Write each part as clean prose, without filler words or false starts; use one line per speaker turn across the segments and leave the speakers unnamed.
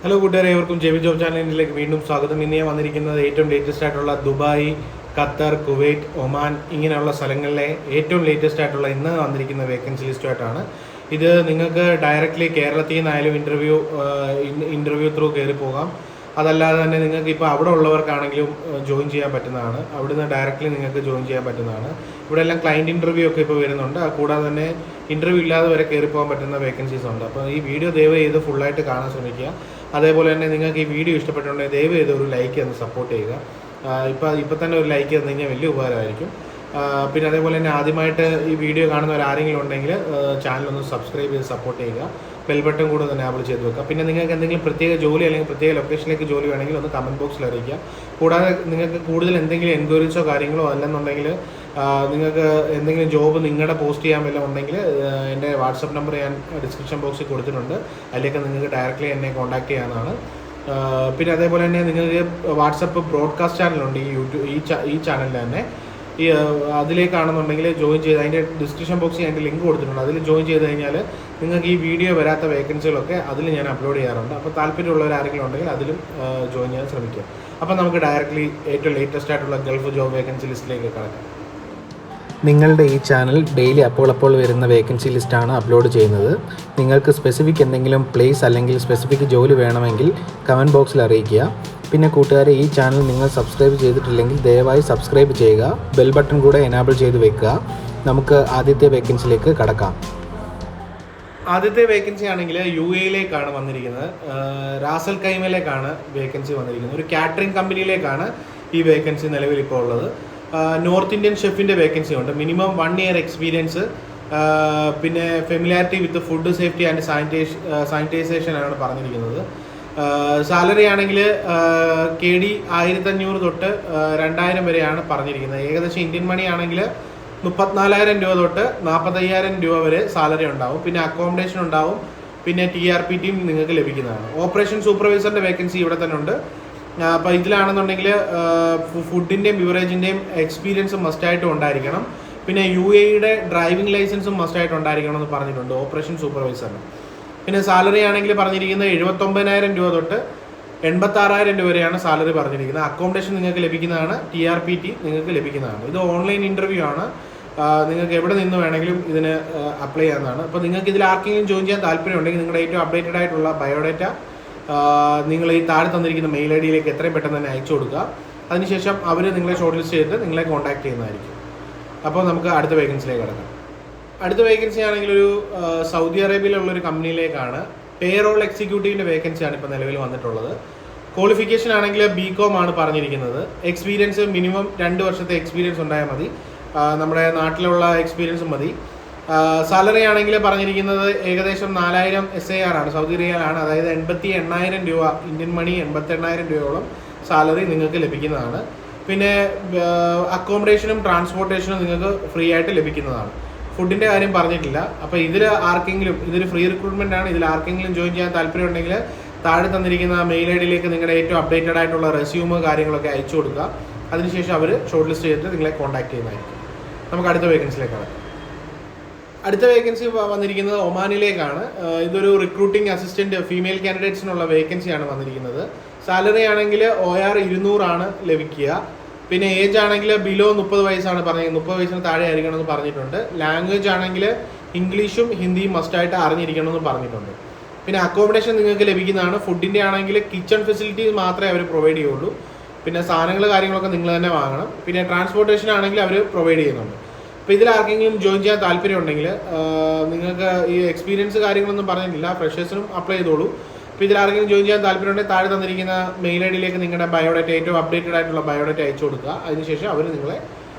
Hello കൂട്ടുകാരെ, ഏവർക്കും JV job ചാനലിലേക്ക് വീണ്ടും സ്വാഗതം. ഇന്ന് ഞാൻ വന്നിരിക്കുന്നത് ഏറ്റവും ലേറ്റസ്റ്റ് ആയിട്ടുള്ള ദുബായ്, ഖത്തർ, കുവൈറ്റ്, ഒമാൻ ഇങ്ങനെയുള്ള സ്ഥലങ്ങളിലെ ഏറ്റവും ലേറ്റസ്റ്റ് ആയിട്ടുള്ള ഇന്ന് വന്നിരിക്കുന്ന വേക്കൻസി ലിസ്റ്റുമായിട്ടാണ്. ഇത് നിങ്ങൾക്ക് ഡയറക്റ്റ്ലി കേരളത്തിൽ നിന്നായാലും ഇൻ്റർവ്യൂ ത്രൂ കയറി പോകാം. അതല്ലാതെ തന്നെ നിങ്ങൾക്ക് ഇപ്പോൾ അവിടെ ഉള്ളവർക്കാണെങ്കിലും ജോയിൻ ചെയ്യാൻ പറ്റുന്നതാണ്. അവിടുന്ന് ഡയറക്റ്റ്ലി നിങ്ങൾക്ക് ജോയിൻ ചെയ്യാൻ പറ്റുന്നതാണ്. ഇവിടെ എല്ലാം ക്ലയൻറ്റ് ഇൻ്റർവ്യൂ ഒക്കെ ഇപ്പോൾ വരുന്നുണ്ട്. കൂടാതെ തന്നെ ഇൻ്റർവ്യൂ ഇല്ലാതെ വരെ കയറി പോകാൻ പറ്റുന്ന വേക്കൻസീസ് ഉണ്ട്. അപ്പോൾ ഈ വീഡിയോ ദയവ് ചെയ്ത് ഫുള്ളായിട്ട് കാണാൻ ശ്രമിക്കുക. അതേപോലെ തന്നെ നിങ്ങൾക്ക് ഈ വീഡിയോ ഇഷ്ടപ്പെട്ടിട്ടുണ്ടെങ്കിൽ ദയവ് ചെയ്ത് ഒരു ലൈക്ക് തന്ന് സപ്പോർട്ട് ചെയ്യുക. ഇപ്പോൾ തന്നെ ഒരു ലൈക്ക് തന്നു കഴിഞ്ഞാൽ വലിയ ഉപകാരമായിരിക്കും. പിന്നെ അതേപോലെ തന്നെ ആദ്യമായിട്ട് ഈ വീഡിയോ കാണുന്നവരാരെങ്കിലും ഉണ്ടെങ്കിൽ ചാനലൊന്ന് സബ്സ്ക്രൈബ് ചെയ്ത് സപ്പോർട്ട് ചെയ്യുക. ബെൽ ബട്ടൺ കൂടെ ഒന്ന് എനേബിൾ ചെയ്ത് വെക്കുക. പിന്നെ നിങ്ങൾക്ക് എന്തെങ്കിലും പ്രത്യേക ജോലി അല്ലെങ്കിൽ പ്രത്യേക ലൊക്കേഷനിലേക്ക് ജോലി വേണമെങ്കിൽ ഒന്ന് കമൻറ്റ് ബോക്സിൽ അറിയിക്കുക. കൂടാതെ നിങ്ങൾക്ക് കൂടുതൽ എന്തെങ്കിലും എൻക്വയറീസോ കാര്യങ്ങളോ അല്ലെന്നുണ്ടെങ്കിൽ നിങ്ങൾക്ക് എന്തെങ്കിലും ജോബ് നിങ്ങളുടെ പോസ്റ്റ് ചെയ്യാൻ വല്ലതും ഉണ്ടെങ്കിൽ എൻ്റെ വാട്സപ്പ് നമ്പർ ഞാൻ ഡിസ്ക്രിപ്ഷൻ ബോക്സിൽ കൊടുത്തിട്ടുണ്ട്. അതിലേക്ക് നിങ്ങൾക്ക് ഡയറക്റ്റ്ലി എന്നെ കോൺടാക്ട് ചെയ്യാവുന്നതാണ്. പിന്നെ അതേപോലെ തന്നെ നിങ്ങൾക്ക് വാട്സപ്പ് ബ്രോഡ്കാസ്റ്റ് ചാനലുണ്ട് ഈ ചാനലിൽ തന്നെ. അതിലേക്കാണെന്നുണ്ടെങ്കിൽ ജോയിൻ ചെയ്ത് അതിൻ്റെ ഡിസ്ക്രിപ്ഷൻ ബോക്സിൽ അതിൻ്റെ ലിങ്ക് കൊടുത്തിട്ടുണ്ട്. അതിൽ ജോയിൻ ചെയ്ത് കഴിഞ്ഞാൽ നിങ്ങൾക്ക് ഈ വീഡിയോ വരാത്ത വേക്കൻസികളൊക്കെ അതിൽ ഞാൻ അപ്ലോഡ് ചെയ്യാറുണ്ട്. അപ്പോൾ താല്പര്യമുള്ളവർ ആരെങ്കിലും ഉണ്ടെങ്കിൽ അതിലും ജോയിൻ ചെയ്യാൻ ശ്രമിക്കുക. അപ്പോൾ നമുക്ക് ഡയറക്റ്റ്ലി ഏറ്റവും ലേറ്റസ്റ്റ് ആയിട്ടുള്ള ഗൾഫ് ജോബ് വേക്കൻസി ലിസ്റ്റിലേക്ക് കടക്കാം.
നിങ്ങളുടെ ഈ ചാനൽ ഡെയിലി അപ്പോൾ വരുന്ന വേക്കൻസി ലിസ്റ്റാണ് അപ്ലോഡ് ചെയ്യുന്നത്. നിങ്ങൾക്ക് സ്പെസിഫിക് എന്തെങ്കിലും പ്ലേസ് അല്ലെങ്കിൽ സ്പെസിഫിക് ജോലി വേണമെങ്കിൽ കമൻറ്റ് ബോക്സിൽ അറിയിക്കുക. പിന്നെ കൂട്ടുകാരെ, ഈ ചാനൽ നിങ്ങൾ സബ്സ്ക്രൈബ് ചെയ്തിട്ടില്ലെങ്കിൽ ദയവായി സബ്സ്ക്രൈബ് ചെയ്യുക. ബെൽ ബട്ടൺ കൂടെ എനേബിൾ ചെയ്ത് വെക്കുക. നമുക്ക് ആദ്യത്തെ വേക്കൻസിയിലേക്ക് കടക്കാം.
ആദ്യത്തെ വേക്കൻസി ആണെങ്കിൽ UAE-യിലേക്കാണ് വന്നിരിക്കുന്നത്. റാസൽ കൈമയിലേക്കാണ് വേക്കൻസി വന്നിരിക്കുന്നത്. ഒരു കാറ്ററിംഗ് കമ്പനിയിലേക്കാണ് ഈ വേക്കൻസി നിലവിൽ ഇപ്പോൾ ഉള്ളത്. നോർത്ത് ഇന്ത്യൻ ഷെഫിൻ്റെ വേക്കൻസി ഉണ്ട്. മിനിമം 1 year എക്സ്പീരിയൻസ്, പിന്നെ familiarity with food safety and sanitisation ആണ് പറഞ്ഞിരിക്കുന്നത്. സാലറി ആണെങ്കിൽ KD 1500 തൊട്ട് 2000 വരെയാണ് പറഞ്ഞിരിക്കുന്നത്. ഏകദേശം ഇന്ത്യൻ മണി ആണെങ്കിൽ 34,000 രൂപ തൊട്ട് 45,000 രൂപ വരെ സാലറി ഉണ്ടാവും. പിന്നെ അക്കോമഡേഷൻ ഉണ്ടാവും. പിന്നെ TRPTയും നിങ്ങൾക്ക് ലഭിക്കുന്നതാണ്. ഓപ്പറേഷൻ സൂപ്പർവൈസറിൻ്റെ വേക്കൻസി ഇവിടെ തന്നെ ഉണ്ട്. അപ്പോൾ ഇതിലാണെന്നുണ്ടെങ്കിൽ ഫുഡിൻ്റെയും ബിവറേജിൻ്റെയും എക്സ്പീരിയൻസ് മസ്റ്റായിട്ടും ഉണ്ടായിരിക്കണം. പിന്നെ UAE-യുടെ ഡ്രൈവിംഗ് ലൈസൻസും മസ്റ്റായിട്ട് ഉണ്ടായിരിക്കണം എന്ന് പറഞ്ഞിട്ടുണ്ട് ഓപ്പറേഷൻ സൂപ്പർവൈസറിന്. പിന്നെ സാലറി ആണെങ്കിൽ പറഞ്ഞിരിക്കുന്നത് 79,000 രൂപ തൊട്ട് 86,000 രൂപ വരെയാണ് സാലറി പറഞ്ഞിരിക്കുന്നത്. അക്കോമഡേഷൻ നിങ്ങൾക്ക് ലഭിക്കുന്നതാണ്. TRPT നിങ്ങൾക്ക് ലഭിക്കുന്നതാണ്. ഇത് ഓൺലൈൻ ഇൻ്റർവ്യൂ ആണ്. നിങ്ങൾക്ക് എവിടെ നിന്ന് വേണമെങ്കിലും ഇതിന് അപ്ലൈ ചെയ്യാവുന്നതാണ്. അപ്പോൾ നിങ്ങൾക്ക് ഇതിൽ ആർക്കെങ്കിലും ജോയിൻ ചെയ്യാൻ താല്പര്യമുണ്ടെങ്കിൽ നിങ്ങളുടെ ഏറ്റവും അപ്ഡേറ്റഡ് ആയിട്ടുള്ള ബയോഡേറ്റ നിങ്ങൾ ഈ താഴെ തന്നിരിക്കുന്ന മെയിൽ ID-യിലേക്ക് എത്രയും പെട്ടെന്ന് തന്നെ അയച്ചു കൊടുക്കുക. അതിനുശേഷം അവർ നിങ്ങളെ ഷോർട്ട് ലിസ്റ്റ് ചെയ്തിട്ട് നിങ്ങളെ കോൺടാക്ട് ചെയ്യുന്നതായിരിക്കും. അപ്പോൾ നമുക്ക് അടുത്ത വേക്കൻസിയിലേക്ക് കടക്കാം. അടുത്ത വേക്കൻസി ആണെങ്കിൽ ഒരു സൗദി അറേബ്യയിലുള്ളൊരു കമ്പനിയിലേക്കാണ്. പേറോൾ എക്സിക്യൂട്ടീവിൻ്റെ വേക്കൻസിയാണ് ഇപ്പോൾ നിലവിൽ വന്നിട്ടുള്ളത്. ക്വാളിഫിക്കേഷൻ ആണെങ്കിൽ BCom ആണ് പറഞ്ഞിരിക്കുന്നത്. എക്സ്പീരിയൻസ് മിനിമം 2 വർഷത്തെ എക്സ്പീരിയൻസ് ഉണ്ടായാൽ മതി. നമ്മുടെ നാട്ടിലുള്ള എക്സ്പീരിയൻസും മതി. സാലറി ആണെങ്കിൽ പറഞ്ഞിരിക്കുന്നത് ഏകദേശം 4,000 SAR ആണ്, സൗദി റിയാലാണ്. അതായത് 88,000 രൂപ ഇന്ത്യൻ മണി, 88,000 രൂപയോളം സാലറി നിങ്ങൾക്ക് ലഭിക്കുന്നതാണ്. പിന്നെ അക്കോമഡേഷനും ട്രാൻസ്പോർട്ടേഷനും നിങ്ങൾക്ക് ഫ്രീ ആയിട്ട് ലഭിക്കുന്നതാണ്. ഫുഡിൻ്റെ കാര്യം പറഞ്ഞിട്ടില്ല. അപ്പോൾ ഇതൊരു ഫ്രീ റിക്രൂട്ട്മെൻ്റ് ആണ്. ഇതിൽ ആർക്കെങ്കിലും ജോയിൻ ചെയ്യാൻ താല്പര്യമുണ്ടെങ്കിൽ താഴെ തന്നിരിക്കുന്ന മെയിൽ ID-യിലേക്ക് നിങ്ങളുടെ ഏറ്റവും അപ്ഡേറ്റഡ് ആയിട്ടുള്ള റെസ്യൂമ് കാര്യങ്ങളൊക്കെ അയച്ചു കൊടുക്കുക. അതിനുശേഷം അവർ ഷോർട്ട് ലിസ്റ്റ് ചെയ്തിട്ട് നിങ്ങളെ കോൺടാക്ട് ചെയ്യുന്നതായിരിക്കും. നമുക്ക് അടുത്ത വേക്കൻസിയിലേക്കാണ്. അടുത്ത വേക്കൻസി വന്നിരിക്കുന്നത് ഒമാനിലേക്കാണ്. ഇതൊരു റിക്രൂട്ടിംഗ് അസിസ്റ്റൻറ്റ് ഫീമെയിൽ കാൻഡിഡേറ്റ്സിനുള്ള വേക്കൻസിയാണ് വന്നിരിക്കുന്നത്. സാലറി ആണെങ്കിൽ OR 200 ആണ് ലഭിക്കുക. പിന്നെ ഏജ് ആണെങ്കിൽ ബിലോ 30 വയസ്സാണ് പറഞ്ഞിരിക്കുന്നത്. 30 വയസ്സിന് താഴെ ആയിരിക്കണമെന്ന് പറഞ്ഞിട്ടുണ്ട്. ലാംഗ്വേജ് ആണെങ്കിൽ ഇംഗ്ലീഷും ഹിന്ദിയും മസ്റ്റായിട്ട് അറിഞ്ഞിരിക്കണമെന്ന് പറഞ്ഞിട്ടുണ്ട്. പിന്നെ അക്കോമഡേഷൻ നിങ്ങൾക്ക് ലഭിക്കുന്നതാണ്. ഫുഡിൻ്റെ ആണെങ്കിൽ കിച്ചൺ ഫെസിലിറ്റീസ് മാത്രമേ അവർ പ്രൊവൈഡ് ചെയ്യുള്ളൂ. പിന്നെ സാധനങ്ങൾ കാര്യങ്ങളൊക്കെ നിങ്ങൾ തന്നെ വാങ്ങണം. പിന്നെ ട്രാൻസ്പോർട്ടേഷൻ ആണെങ്കിൽ അവർ പ്രൊവൈഡ് ചെയ്യുന്നുണ്ട്. അപ്പോൾ ഇതിൽ ആർക്കെങ്കിലും ജോയിൻ ചെയ്യാൻ താല്പര്യം ഉണ്ടെങ്കിൽ നിങ്ങൾക്ക് ഈ എക്സ്പീരിയൻസ് കാര്യങ്ങളൊന്നും പറഞ്ഞിട്ടില്ല, ഫ്രഷേഴ്സിനും അപ്ലൈ ചെയ്തോളൂ. അപ്പോൾ ഇതിൽ ആർക്കെങ്കിലും ജോയിൻ ചെയ്യാൻ താല്പര്യം ഉണ്ടെങ്കിൽ താഴെ തന്നിരിക്കുന്ന മെയിൽ ID-യിലേക്ക് നിങ്ങളുടെ ബയോഡേറ്റ, ഏറ്റവും അപ്ഡേറ്റഡ് ആയിട്ടുള്ള ബയോഡേറ്റ അയച്ചു കൊടുക്കുക. അതിനുശേഷം അവർ നിങ്ങളെ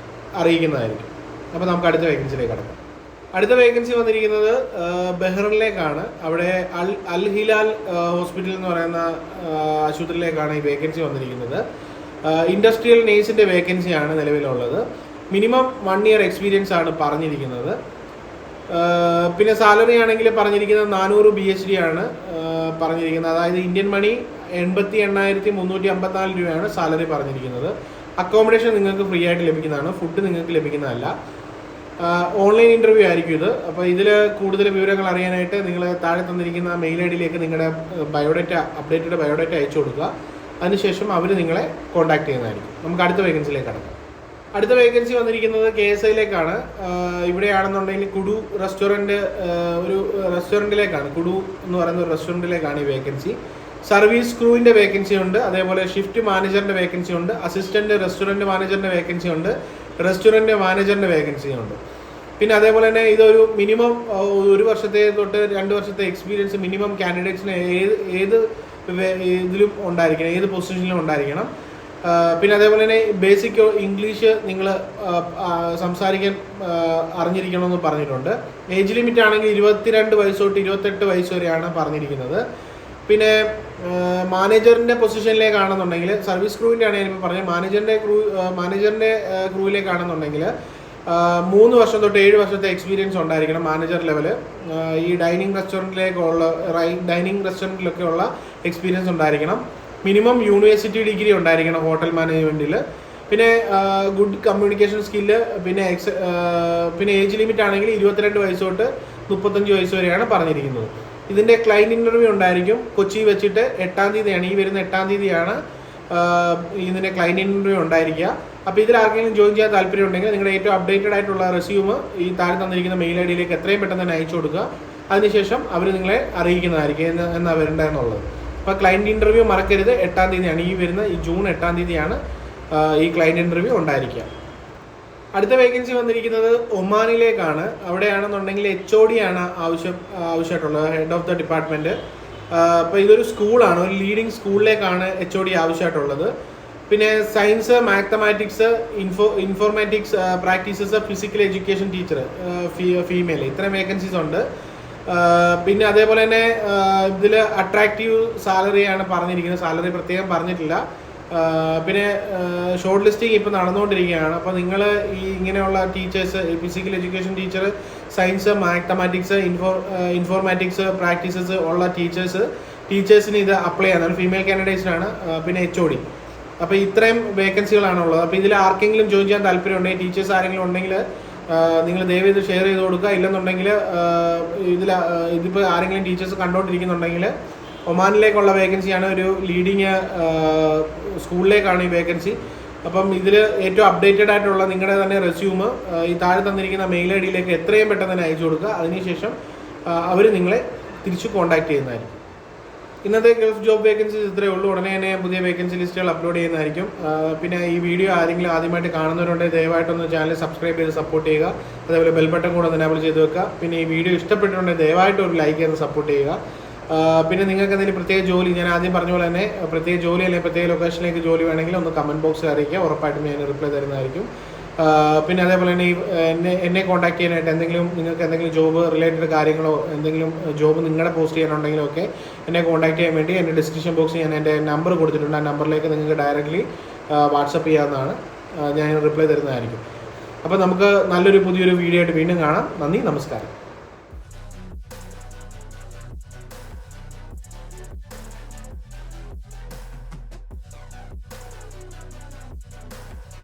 അറിയിക്കുന്നതായിരിക്കും. അപ്പോൾ നമുക്ക് അടുത്ത വേക്കൻസിയിലേക്ക് കടക്കാം. അടുത്ത വേക്കൻസി വന്നിരിക്കുന്നത് ബഹ്റിനിലേക്കാണ്. അവിടെ അൽ ഹിലാൽ ഹോസ്പിറ്റൽ എന്ന് പറയുന്ന ആശുപത്രിയിലേക്കാണ് ഈ വേക്കൻസി വന്നിരിക്കുന്നത്. ഇൻഡസ്ട്രിയൽ നേഴ്സിൻ്റെ വേക്കൻസിയാണ് നിലവിലുള്ളത്. മിനിമം 1 year എക്സ്പീരിയൻസ് ആണ് പറഞ്ഞിരിക്കുന്നത്. പിന്നെ സാലറി ആണെങ്കിൽ പറഞ്ഞിരിക്കുന്നത് 400 BHD ആണ് പറഞ്ഞിരിക്കുന്നത്. അതായത് ഇന്ത്യൻ മണി 88,354 രൂപയാണ് സാലറി പറഞ്ഞിരിക്കുന്നത്. അക്കോമഡേഷൻ നിങ്ങൾക്ക് ഫ്രീ ആയിട്ട് ലഭിക്കുന്നതാണ്. ഫുഡ് നിങ്ങൾക്ക് ലഭിക്കുന്നതല്ല. ഓൺലൈൻ ഇൻ്റർവ്യൂ ആയിരിക്കും ഇത്. അപ്പോൾ ഇതിൽ കൂടുതൽ വിവരങ്ങൾ അറിയാനായിട്ട് നിങ്ങൾ താഴെ തന്നിരിക്കുന്ന മെയിൽ ഐ ഡിയിലേക്ക് നിങ്ങളുടെ അപ്ഡേറ്റഡ് ബയോഡേറ്റ അയച്ചു കൊടുക്കുക. അതിനുശേഷം അവർ നിങ്ങളെ കോൺടാക്ട് ചെയ്യുന്നതായിരിക്കും. നമുക്ക് അടുത്ത വേക്കൻസിയിലേക്ക് കടക്കാം. അടുത്ത വേക്കൻസി വന്നിരിക്കുന്നത് KSIയിലേക്കാണ്. ഇവിടെയാണെന്നുണ്ടെങ്കിൽ കുഡു റെസ്റ്റോറൻറ്റ്, ഒരു റെസ്റ്റോറൻറ്റിലേക്കാണ്. കുഡു എന്ന് പറയുന്ന ഒരു റെസ്റ്റോറൻറ്റിലേക്കാണ് ഈ വേക്കൻസി. സർവീസ് ക്രൂവിൻ്റെ വേക്കൻസി ഉണ്ട്, അതേപോലെ ഷിഫ്റ്റ് മാനേജറിൻ്റെ വേക്കൻസി ഉണ്ട്, അസിസ്റ്റൻറ്റ് റെസ്റ്റോറൻറ്റ് മാനേജറിൻ്റെ വേക്കൻസി ഉണ്ട്, റെസ്റ്റോറൻറ്റ് മാനേജറിൻ്റെ വേക്കൻസി ഉണ്ട്. പിന്നെ അതേപോലെ തന്നെ ഇതൊരു മിനിമം 1 വർഷത്തെ തൊട്ട് 2 വർഷത്തെ എക്സ്പീരിയൻസ് മിനിമം കാൻഡിഡേറ്റ്സിന് ഏത് ഇതിലും ഉണ്ടായിരിക്കണം, ഏത് പൊസിഷനിലും ഉണ്ടായിരിക്കണം. പിന്നെ അതേപോലെ തന്നെ ബേസിക് ഇംഗ്ലീഷ് നിങ്ങൾ സംസാരിക്കാൻ അറിഞ്ഞിരിക്കണമെന്ന് പറഞ്ഞിട്ടുണ്ട്. ഏജ് ലിമിറ്റ് ആണെങ്കിൽ 22 വയസ്സ് തൊട്ട് 28 വയസ്സ് വരെയാണ് പറഞ്ഞിരിക്കുന്നത്. പിന്നെ മാനേജറിൻ്റെ പൊസിഷനിലേക്കാണെന്നുണ്ടെങ്കിൽ സർവീസ് ക്രൂവിൻ്റെ ആണ് ഞാനിപ്പോൾ പറഞ്ഞത്. മാനേജറിൻ്റെ ക്രൂവിലേക്കാണെന്നുണ്ടെങ്കിൽ 3 വർഷം തൊട്ട് 7 വർഷത്തെ എക്സ്പീരിയൻസ് ഉണ്ടായിരിക്കണം മാനേജർ ലെവൽ. ഈ ഡൈനിങ് റെസ്റ്റോറൻറ്റിലൊക്കെ ഉള്ള എക്സ്പീരിയൻസ് ഉണ്ടായിരിക്കണം. മിനിമം യൂണിവേഴ്സിറ്റി ഡിഗ്രി ഉണ്ടായിരിക്കണം ഹോട്ടൽ മാനേജ്മെൻറ്റിൽ. പിന്നെ ഗുഡ് കമ്മ്യൂണിക്കേഷൻ സ്കില്ല്. പിന്നെ ഏജ് ലിമിറ്റ് ആണെങ്കിൽ 22 വയസ്സ് തൊട്ട് 35 വയസ്സ് വരെയാണ് പറഞ്ഞിരിക്കുന്നത്. ഇതിൻ്റെ ക്ലൈൻറ്റ് ഇൻ്റർവ്യൂ ഉണ്ടായിരിക്കും കൊച്ചി വെച്ചിട്ട് 8-ാം തീയതിയാണ്, ഈ വരുന്ന 8-ാം തീയതിയാണ് ഇതിൻ്റെ ക്ലൈൻറ്റ് ഇൻ്റർവ്യൂ ഉണ്ടായിരിക്കുക. അപ്പോൾ ഇതിൽ ആർക്കെങ്കിലും ജോയിൻ ചെയ്യാൻ താല്പര്യം ഉണ്ടെങ്കിൽ നിങ്ങളുടെ ഏറ്റവും അപ്ഡേറ്റഡ് ആയിട്ടുള്ള റെസ്യൂം ഈ താഴെ തന്നിരിക്കുന്ന മെയിൽ ഐ ഡിയിലേക്ക് എത്രയും പെട്ടെന്ന് തന്നെ അയച്ചു കൊടുക്കുക. അതിനുശേഷം അവർ നിങ്ങളെ അറിയിക്കുന്നതായിരിക്കും എന്നാണ് വരേണ്ടതെന്നുള്ളത്. അപ്പോൾ ക്ലൈൻറ്റ് ഇൻ്റർവ്യൂ മറക്കരുത്. 8-ാം തീയതിയാണ്, ഈ വരുന്ന ജൂൺ 8-ാം തീയതിയാണ് ഈ ക്ലൈൻറ്റ് ഇൻ്റർവ്യൂ ഉണ്ടായിരിക്കുക. അടുത്ത വേക്കൻസി വന്നിരിക്കുന്നത് ഒമാനിലേക്കാണ്. അവിടെയാണെന്നുണ്ടെങ്കിൽ HOD ആണ് ആവശ്യമായിട്ടുള്ളത്, ഹെഡ് ഓഫ് ദ ഡിപ്പാർട്ട്മെൻറ്റ്. അപ്പോൾ ഇതൊരു സ്കൂളാണ്, ഒരു ലീഡിങ് സ്കൂളിലേക്കാണ് HOD ആവശ്യമായിട്ടുള്ളത്. പിന്നെ science, mathematics, informatics practices, physical education teacher female, ഇത്രയും വേക്കൻസീസ് ഉണ്ട്. പിന്നെ അതേപോലെ തന്നെ ഇതിൽ അട്രാക്റ്റീവ് സാലറിയാണ് പറഞ്ഞിരിക്കുന്നത്, സാലറി പ്രത്യേകം പറഞ്ഞിട്ടില്ല. പിന്നെ ഷോർട്ട് ലിസ്റ്റിംഗ് ഇപ്പോൾ നടന്നുകൊണ്ടിരിക്കുകയാണ്. അപ്പോൾ നിങ്ങൾ ഈ ഇങ്ങനെയുള്ള teachers, physical education teacher, science, mathematics, informatics practices ഉള്ള ടീച്ചേഴ്സിന് ഇത് അപ്ലൈ ചെയ്യാൻ ഫീമെയിൽ കാൻഡിഡേറ്റ്സിനാണ്. പിന്നെ HOD. അപ്പോൾ ഇത്രയും വേക്കൻസികളാണ് ഉള്ളത്. അപ്പോൾ ഇതിൽ ആർക്കെങ്കിലും ജോയിൻ ചെയ്യാൻ താല്പര്യമുണ്ടെങ്കിൽ, ടീച്ചേഴ്സ് ആരെങ്കിലും ഉണ്ടെങ്കിൽ നിങ്ങൾ ദയവ് ചെയ്ത് ഷെയർ ചെയ്ത് കൊടുക്കുക. ഇല്ലെന്നുണ്ടെങ്കിൽ ഇതിപ്പോൾ ആരെങ്കിലും ടീച്ചേഴ്സ് കണ്ടുകൊണ്ടിരിക്കുന്നുണ്ടെങ്കിൽ ഒമാനിലേക്കുള്ള വേക്കൻസിയാണ്, ഒരു ലീഡിങ് സ്കൂളിലേക്കാണ് ഈ വേക്കൻസി. അപ്പം ഇതിൽ ഏറ്റവും അപ്ഡേറ്റഡ് ആയിട്ടുള്ള നിങ്ങളുടെ തന്നെ റെസ്യൂം ഈ താഴെ തന്നിരിക്കുന്ന മെയിൽ ഐ ഡിയിലേക്ക് എത്രയും പെട്ടെന്ന് തന്നെ അയച്ചു കൊടുക്കുക. അതിനുശേഷം അവർ നിങ്ങളെ തിരിച്ച് കോൺടാക്ട് ചെയ്യുന്നതായിരിക്കും. ഇന്നത്തെ ഗൾഫ് ജോബ് വേക്കൻസീസ് ഇത്രയേ ഉള്ളൂ. ഉടനെ തന്നെ പുതിയ വേക്കൻസി ലിസ്റ്റുകൾ അപ്ലോഡ് ചെയ്യുന്നതായിരിക്കും. പിന്നെ ഈ വീഡിയോ ആരെങ്കിലും ആദ്യമായിട്ട് കാണുന്നവരുണ്ടെങ്കിൽ ദയവായിട്ടൊന്ന് ചാനൽ സബ്സ്ക്രൈബ് ചെയ്ത് സപ്പോർട്ട് ചെയ്യുക. അതേപോലെ ബെൽ ബട്ടൺ കൂടെ ഒന്ന് എനേബിൾ ചെയ്ത് വെക്കുക. പിന്നെ ഈ വീഡിയോ ഇഷ്ടപ്പെട്ടിട്ടുണ്ടെങ്കിൽ ദയവായിട്ട് ഒരു ലൈക്ക് ചെയ്ത് സപ്പോർട്ട് ചെയ്യുക. പിന്നെ നിങ്ങൾക്ക് എന്തെങ്കിലും പ്രത്യേക ജോലി, ഞാൻ ആദ്യം പറഞ്ഞ പോലെ തന്നെ പ്രത്യേക ജോലി അല്ലെങ്കിൽ പ്രത്യേക ലൊക്കേഷനിലേക്ക് ജോലി വേണമെങ്കിൽ ഒന്ന് കമൻറ്റ് ബോക്സിൽ അറിയിക്കുക. ഉറപ്പായിട്ടും ഞാൻ റിപ്ലൈ തരുന്നതായിരിക്കും. പിന്നെ അതേപോലെ തന്നെ എന്നെ കോൺടാക്ട് ചെയ്യാനായിട്ട് നിങ്ങൾക്ക് എന്തെങ്കിലും ജോബ് റിലേറ്റഡ് കാര്യങ്ങളോ എന്തെങ്കിലും ജോബ് നിങ്ങളുടെ പോസ്റ്റ് ചെയ്യാനുണ്ടെങ്കിലോ ഒക്കെ എന്നെ കോൺടാക്ട് ചെയ്യാൻ വേണ്ടി എൻ്റെ ഡിസ്ക്രിപ്ഷൻ ബോക്സിൽ ഞാൻ എൻ്റെ നമ്പർ കൊടുത്തിട്ടുണ്ട്. ആ നമ്പറിലേക്ക് നിങ്ങൾക്ക് ഡയറക്റ്റ്ലി വാട്സപ്പ് ചെയ്യാവുന്നതാണ്. ഞാൻ റിപ്ലൈ തരുന്നതായിരിക്കും. അപ്പോൾ നമുക്ക് പുതിയൊരു വീഡിയോ ആയിട്ട് വീണ്ടും കാണാം. നന്ദി, നമസ്കാരം.